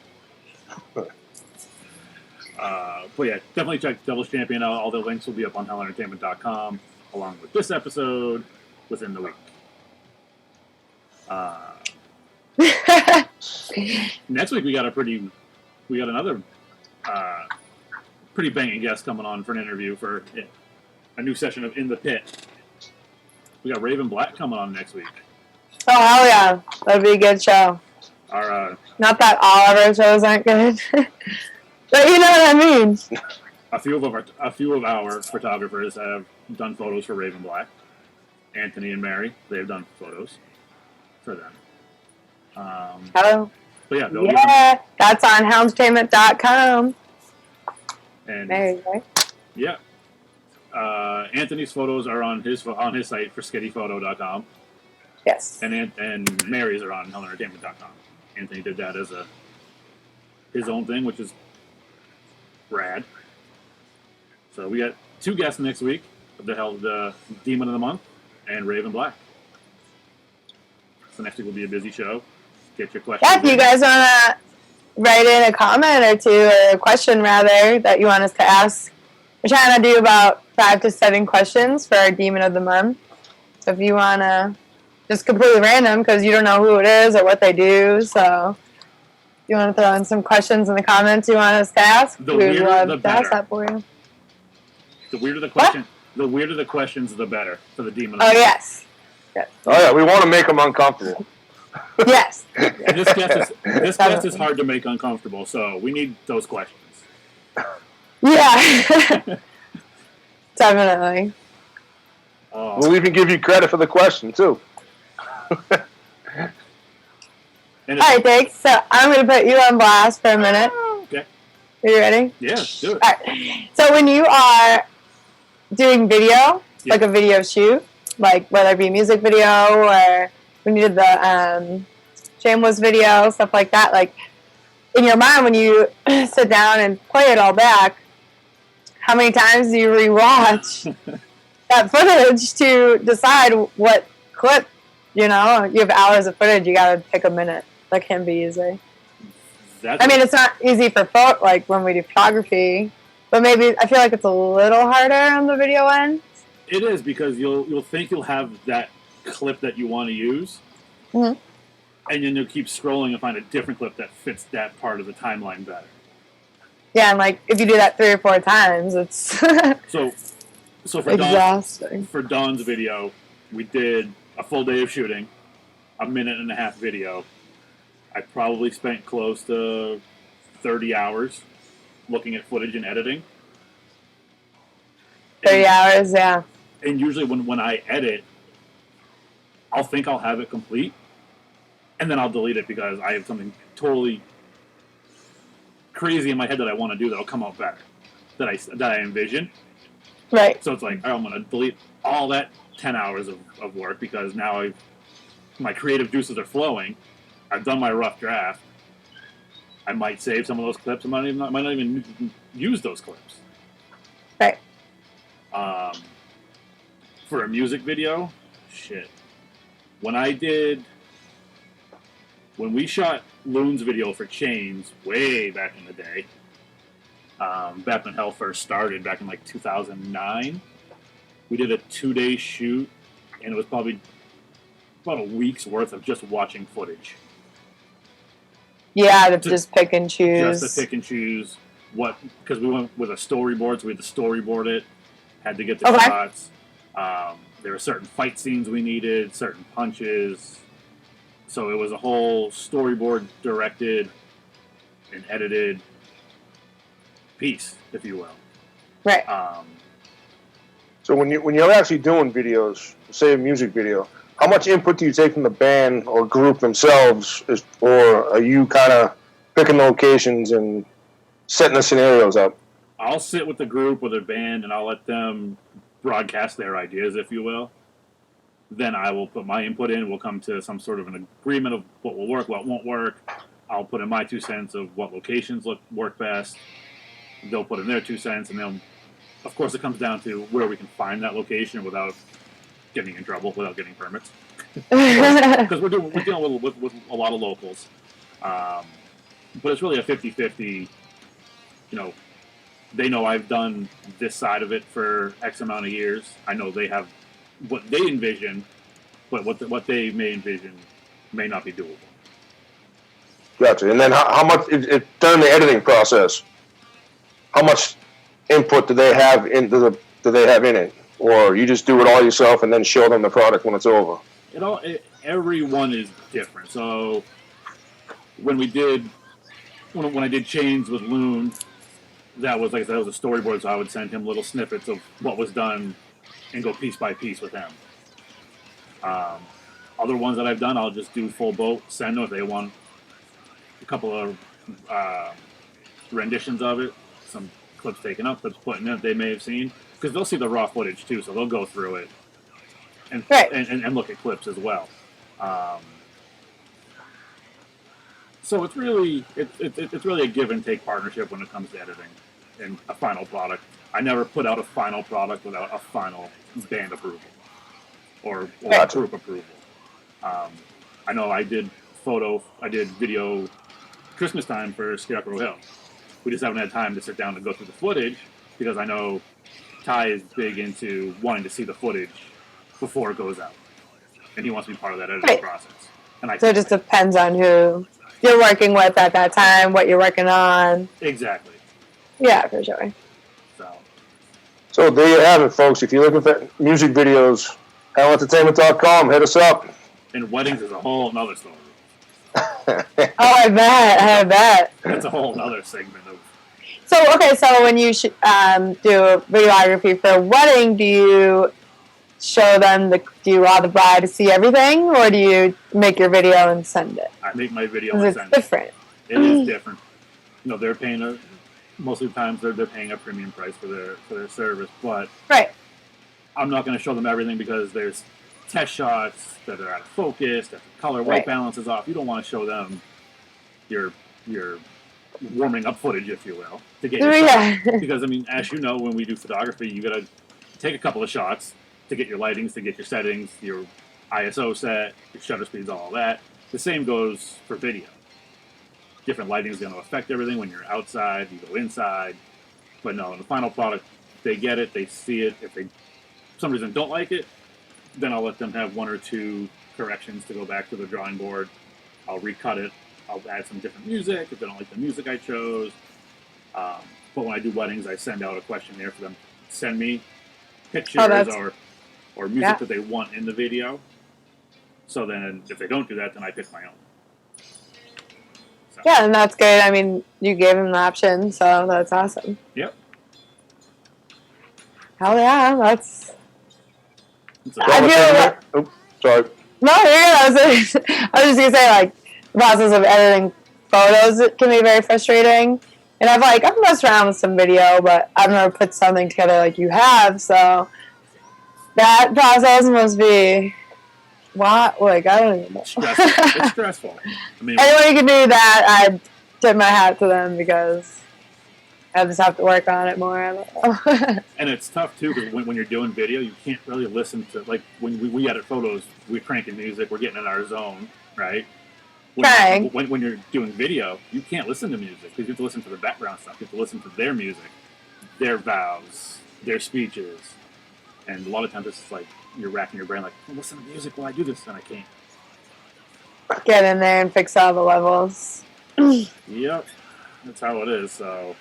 But yeah, definitely check Devil's Champion out. All the links will be up on hellentertainment.com along with this episode within the week. Next week we got another pretty banging guest coming on for an interview for a new session of In the Pit. We got Raven Black coming on next week. Oh, hell yeah. That'd be a good show. Our Not that all of our shows aren't good. But you know what I mean. a few of our photographers have done photos for Raven Black. Anthony and Mary, they've done photos for them. Hello. But yeah, they'll be Yeah, that's on hellentertainment.com. and There you go. yeah, Anthony's photos are on his site for skittyphoto.com, Yes. and Mary's are on hellentertainment.com. Anthony did that as his own thing, which is rad. So we got 2 guests next week: the Demon of the Month and Raven Black. So next week will be a busy show. Get your questions. Yeah, if you in. guys want to write in a comment or two, or a question rather, that you want us to ask, we're trying to do about 5 to 7 questions for our Demon of the Month. So if you want to, just completely random because you don't know who it is or what they do, so if you want to throw in some questions in the comments you want us to ask, The we would weirder, love the to ask better. that for you. The weirder the question, the weirder the questions, the better for the Demon. Oh, yes. Oh yeah, we want to make them uncomfortable. Yes. And this guest is hard to make uncomfortable, so we need those questions. Yeah. Definitely. Oh, We'll even give you credit for the question too. and All right, Dick. So I'm going to put you on blast for a minute. Okay. Are you ready? Yeah, do it. All right. So when you are doing video, like a video shoot, like whether it be a music video or when you did the Shameless video, stuff like that, like in your mind when you sit down and play it all back, how many times do you rewatch that footage to decide what clip, you know? You have hours of footage, you gotta pick a minute. That can be easy. I mean, it's not easy for like when we do photography, but maybe I feel like it's a little harder on the video end. It is because you'll think you'll have that clip that you want to use, Mhm. and then you'll keep scrolling and find a different clip that fits that part of the timeline better. Yeah, and like if you do that 3 or 4 times, it's So for exhausting. for Dawn's video, we did a full day of shooting, a 1.5-minute video. I probably spent close to 30 hours looking at footage and editing. 30 hours, yeah. And usually when I edit, I'll think I'll have it complete, and then I'll delete it because I have something totally crazy in my head that I want to do that'll come out better, that I envision. Right. So it's like, I'm going to delete all that 10 hours of work because now my creative juices are flowing. I've done my rough draft. I might save some of those clips. I might not even use those clips. Right. For a music video, shit. When we shot Loon's video for Chains way back in the day, back when Hell first started, back in like 2009, we did a 2-day shoot, and it was probably about a week's worth of just watching footage. Yeah, to just pick and choose. Just to pick and choose because we went with a storyboard, so we had to storyboard it, had to get the Okay. shots. There were certain fight scenes we needed, certain punches. So it was a whole storyboard directed and edited piece, if you will. Right. So when you're actually doing videos, say a music video, how much input do you take from the band or group themselves, or are you kind of picking locations and setting the scenarios up? I'll sit with the group or the band, and I'll let them broadcast their ideas, if you will. Then I will put my input in. We'll come to some sort of an agreement of what will work, what won't work. I'll put in my 2 cents of what locations work best. They'll put in their 2 cents, and then, of course, it comes down to where we can find that location without getting in trouble, without getting permits. Because we're dealing with a lot of locals. But it's really a 50-50, you know, they know I've done this side of it for X amount of years. I know they have what they envision, but what they may envision may not be doable. Gotcha. And then how much during the editing process? How much input do they have in it, or you just do it all yourself and then show them the product when it's over? Everyone is different. So when I did Chains with Loon, that was, like I said, that was a storyboard. So I would send him little snippets of what was done and go piece by piece with him. Other ones that I've done, I'll just do full boat, send them if they want a couple of renditions of it, some clips taken up, clips put in that they may have seen, because they'll see the raw footage too, so they'll go through it and look at clips as well. So it's really a give and take partnership when it comes to editing and a final product. I never put out a final product without a final band approval or group approval. I know I did video Christmas time for Scarecrow Hill. We just haven't had time to sit down and go through the footage because I know Ty is big into wanting to see the footage before it goes out, and he wants to be part of that editing process. And so it just depends on who you're working with at that time, what you're working on. Exactly. Yeah, for sure. So there you have it, folks. If you're looking for music videos, HellEntertainment.com, hit us up. And weddings is a whole nother story. I bet. That's a whole nother segment of. So when you do videography for a wedding, do you show them do you allow the bride to see everything, or do you make your video and send it? I make my video and send it. It's different. It is different. You know, they're paying most of the times they're paying a premium price for their service, but I'm not going to show them everything because there's test shots that are out of focus, that the color white balance is off. You don't want to show them your warming up footage, if you will, to get your because I mean, as you know, when we do photography, you got to take a couple of shots to get your lightings, to get your settings, your ISO set, your shutter speeds, all that. The same goes for video. Different lighting is going to affect everything. When you're outside, you go inside. But no, in the final product, they get it, they see it. If they, for some reason, don't like it, then I'll let them have 1 or 2 corrections to go back to the drawing board. I'll recut it. I'll add some different music if they don't like the music I chose. But when I do weddings, I send out a questionnaire for them. Send me pictures or music that they want in the video. So then if they don't do that, then I pick my own. So. Yeah, and that's good. I mean, you gave them the option, so that's awesome. Yep. Hell yeah, that's... Sorry. No, I was just going to say, like, the process of editing photos can be very frustrating. And I've messed around with some video, but I've never put something together like you have, so that process must be... What? Like, I don't even know. It's stressful. I mean, anyone who can do that, I tip my hat to them because I just have to work on it more. And it's tough, too, because when you're doing video, you can't really listen to, like, when we edit photos, we're cranking music, we're getting in our zone, right? When you're doing video, you can't listen to music because you have to listen to the background stuff. You have to listen to their music, their vows, their speeches. And a lot of times it's like you're racking your brain like, oh, listen to music while I do this, and I can't. Get in there and fix all the levels. Yep. That's how it is, so.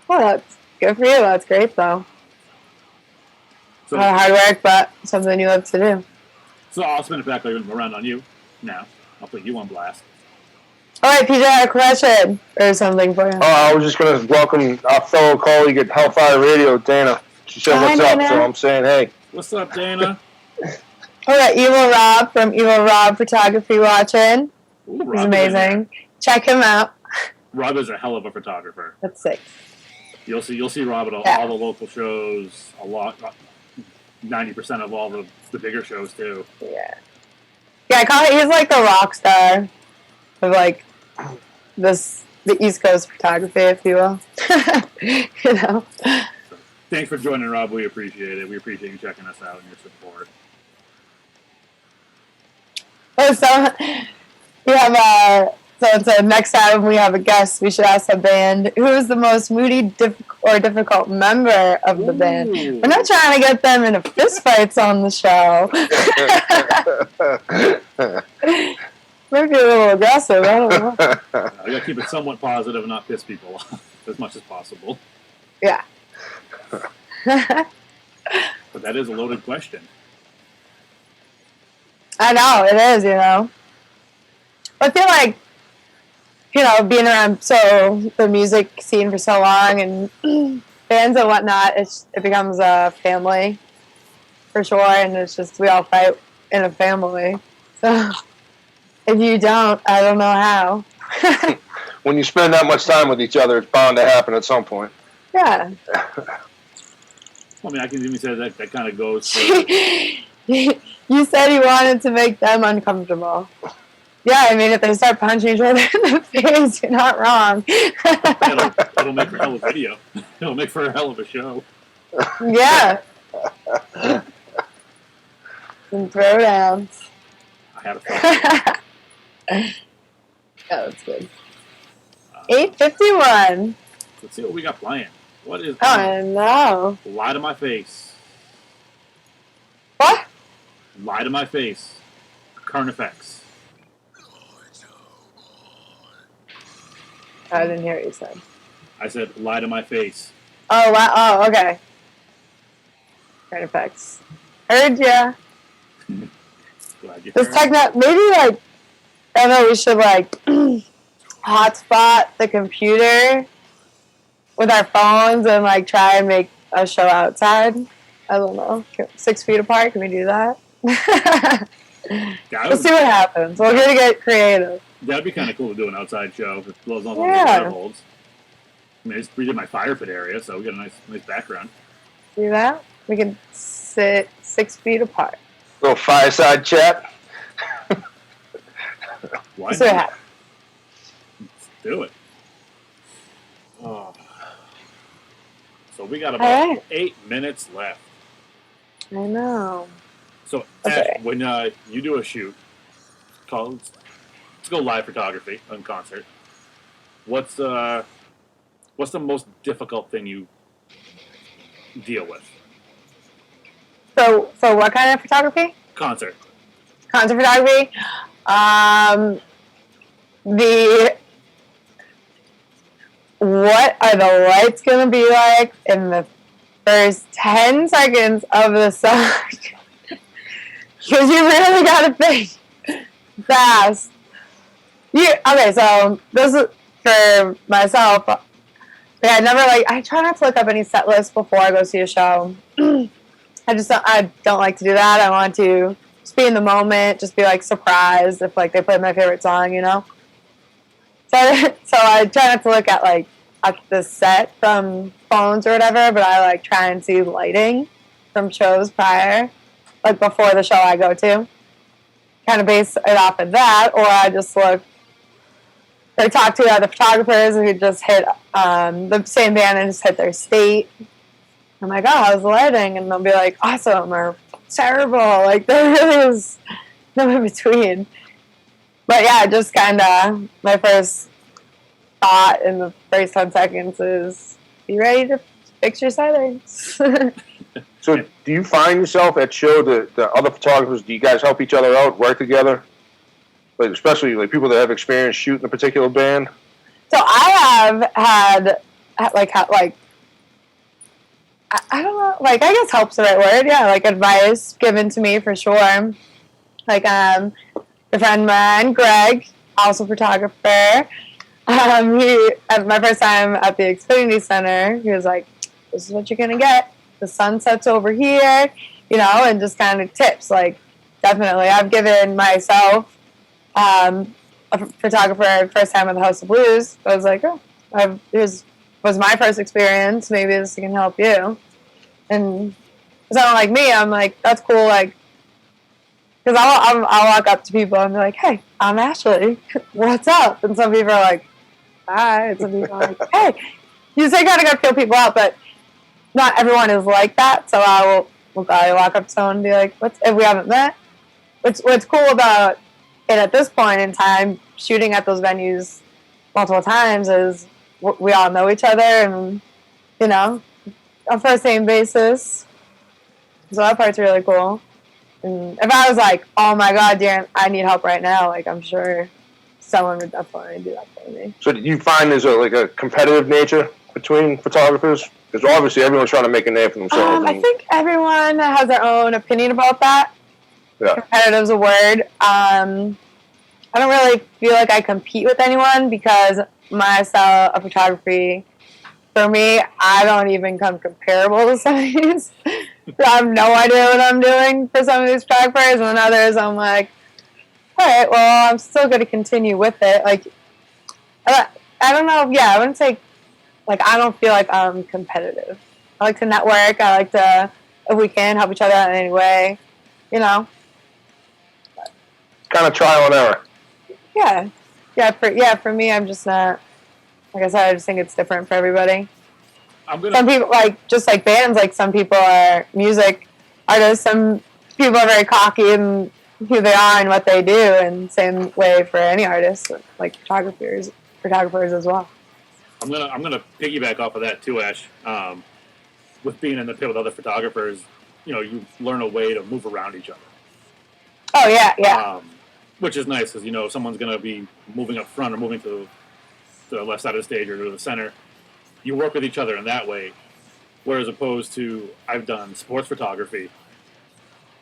Well, that's good for you. That's great, though. So, a lot of hard work, but something you love to do. So I'll spin it back around on you now. I'll put you on blast. All right, PJ, I had a question or something for you. Oh, I was just going to welcome our fellow colleague at Hellfire Radio, Dana. She said Hi, what's up, Dana. so I'm saying hey. What's up, Dana? All right, Evil Rob from Evil Rob Photography watching. Ooh, He's Rob is in amazing. Check him out. there. Rob is a hell of a photographer. That's sick. You'll see Rob at all the local shows. A lot, 90% of all the bigger shows too. Yeah. Yeah, I call it, he's like the rock star of like the East Coast photography, if you will. You know. So, thanks for joining, Rob. We appreciate it. We appreciate you checking us out and your support. Oh, so we have so next time we have a guest, we should ask the band who is the most moody difficult member of the band. Ooh. We're not trying to get them into fistfights on the show. Might be a little aggressive. I don't know. We gotta keep it somewhat positive and not piss people off as much as possible. Yeah. But that is a loaded question. I know it is. You know, I feel like, you know, being around the music scene for so long and bands and whatnot, it becomes a family for sure, and it's just we all fight in a family. So if you don't, I don't know how. When you spend that much time with each other, it's bound to happen at some point. Yeah. I mean, I can even say that kind of goes for... You said you wanted to make them uncomfortable. Yeah, I mean, if they start punching each other in the face, you're not wrong. It'll make for a hell of a video. It'll make for a hell of a show. Yeah. Some throwdowns. I had a thought. Yeah, that's good. 8:51. Let's see what we got playing. What is Oh, I know. Lie to My Face. What? Lie to My Face. Carnifex. I didn't hear what you said. I said, lie to my face. Oh, wow. Oh, okay. Kind effects. Heard ya. Glad you This heard. techno, maybe like, I don't know, we should like hotspot the computer with our phones and like try and make a show outside. I don't know. 6 feet apart, can we do that? We'll see what happens. We're going to get creative. That'd be kind of cool to do an outside show as long as the Yeah. weather holds. I mean, we did my fire pit area, so we got a nice background. See that? We can sit 6 feet apart. Little fireside chat. Why See what not? happens. Let's do it. Oh. So we got about All right. 8 minutes left. I know. So Okay. Ash, when you do a shoot, let's go live photography on concert. What's the most difficult thing you deal with? So what kind of photography? Concert. Concert photography. What are the lights gonna be like in the first 10 seconds of the song? Because you really gotta think fast. Okay, so this is for myself. I try not to look up any set lists before I go see a show. I don't like to do that. I want to just be in the moment, just be like surprised if like they play my favorite song, you know. So I try not to look at like at the set from phones or whatever, but I like try and see lighting from shows prior, like before the show I go to. Kind of base it off of that, or I just look. I talk to other photographers who just hit the same band and just hit their state. I'm like, oh, how's the lighting? And they'll be like, awesome or terrible. Like, there really is no in between. But yeah, just kind of my first thought in the first 10 seconds is be ready to fix your settings. So do you find yourself at show the other photographers, do you guys help each other out, work together? Like especially like people that have experience shooting a particular band? So I have had I don't know, like I guess help's the right word. Yeah, like advice given to me for sure. Like a friend of mine, Greg, also a photographer. My first time at the Xfinity Center, he was like, "This is what you're gonna get. The sunset's over here," and just kind of tips. Like, definitely, I've given myself a photographer first time at the House of Blues. I was like, "Oh, this was my first experience. Maybe this can help you." And someone like me, I'm like, "That's cool." Like, because I'll walk up to people and be like, "Hey, I'm Ashley. What's up?" And some people are like, "Hi." And some people are like, "Hey." You say gotta go feel people out, but not everyone is like that. So I will probably walk up to someone and be like, if we haven't met? What's cool about it at this point in time, shooting at those venues multiple times, is we all know each other and, on first name basis. So that part's really cool. And if I was like, "Oh my God, Darren, I need help right now," like, I'm sure someone would definitely do that for me. So do you find there's a competitive nature between photographers? Because obviously everyone's trying to make a name for themselves. I think everyone has their own opinion about that. Yeah. Competitive's a word. I don't really feel like I compete with anyone because my style of photography, for me, I don't even come comparable to some of these. I have no idea what I'm doing for some of these photographers, and others I'm like, all right, well, I'm still going to continue with it. Like, I don't know. Yeah, I wouldn't say, like, I don't feel like I'm competitive. I like to network. I like to, if we can, help each other out in any way, Kind of trial and error. Yeah. For me, I'm just not, like I said, I just think it's different for everybody. Some people, just like bands, like some people are music artists, some people are very cocky in who they are and what they do, and same way for any artist, like photographers as well. I'm gonna piggyback off of that too, Ash. With being in the pit with other photographers, you learn a way to move around each other. Oh yeah. Which is nice because if someone's gonna be moving up front or moving to the left side of the stage or to the center, you work with each other in that way. Whereas opposed to, I've done sports photography,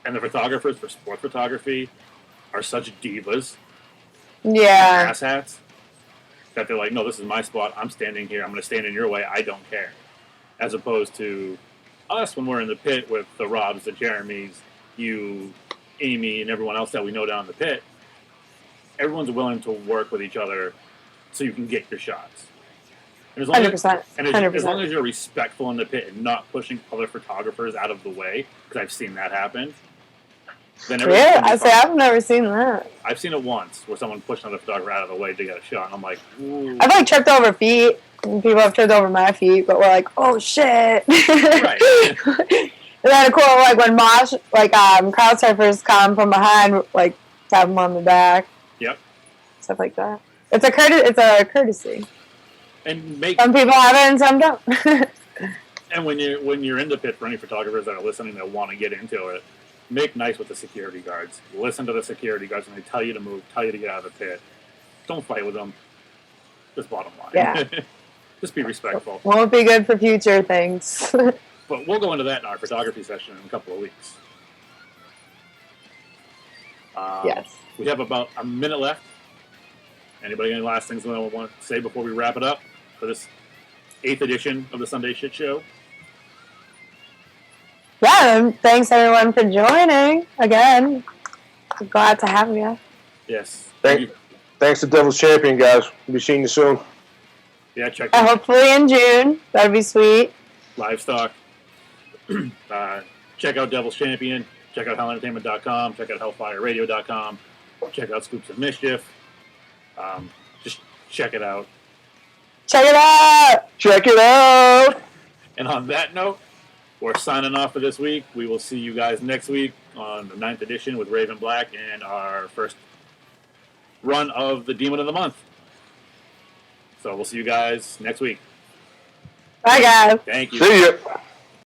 and the photographers for sports photography are such divas, yeah, asshats, that they're like, "No, this is my spot. I'm standing here. I'm going to stand in your way. I don't care." As opposed to us when we're in the pit with the Robs, the Jeremys, you, Amy, and everyone else that we know down in the pit. Everyone's willing to work with each other so you can get your shots. And 100%. As long as you're respectful in the pit and not pushing other photographers out of the way, because I've seen that happen. Then I've never seen that. I've seen it once where someone pushed another photographer out of the way to get a shot, and I'm like, ooh. I've tripped over feet. And people have tripped over my feet, but we're like, "Oh shit!" Right. And then cool, when mosh, crowd surfers come from behind, tap them on the back. Yep. Stuff like that. It's a courtesy. And some people have it and some don't. And when you're in the pit, for any photographers that are listening that want to get into it, make nice with the security guards. Listen to the security guards when they tell you to move, tell you to get out of the pit. Don't fight with them. Just bottom line. Yeah. Just be respectful. Won't be good for future things. But we'll go into that in our photography session in a couple of weeks. Yes. We have about a minute left. Anybody got any last things they want to say before we wrap it up for this 8th edition of the Sunday Shit Show? Yeah, thanks everyone for joining again. I'm glad to have you. Yes. Thanks to Devil's Champion, guys. We'll be seeing you soon. Yeah, check hopefully in June. That'd be sweet. Livestock. Check out Devil's Champion. Check out hellentertainment.com. Check out hellfireradio.com. Check out Scoops of Mischief. Just check it out. Check it out! Check it out! And on that note, we're signing off for this week. We will see you guys next week on the 9th edition with Raven Black and our first run of the Demon of the Month. So we'll see you guys next week. Bye, guys. Thank you. See ya.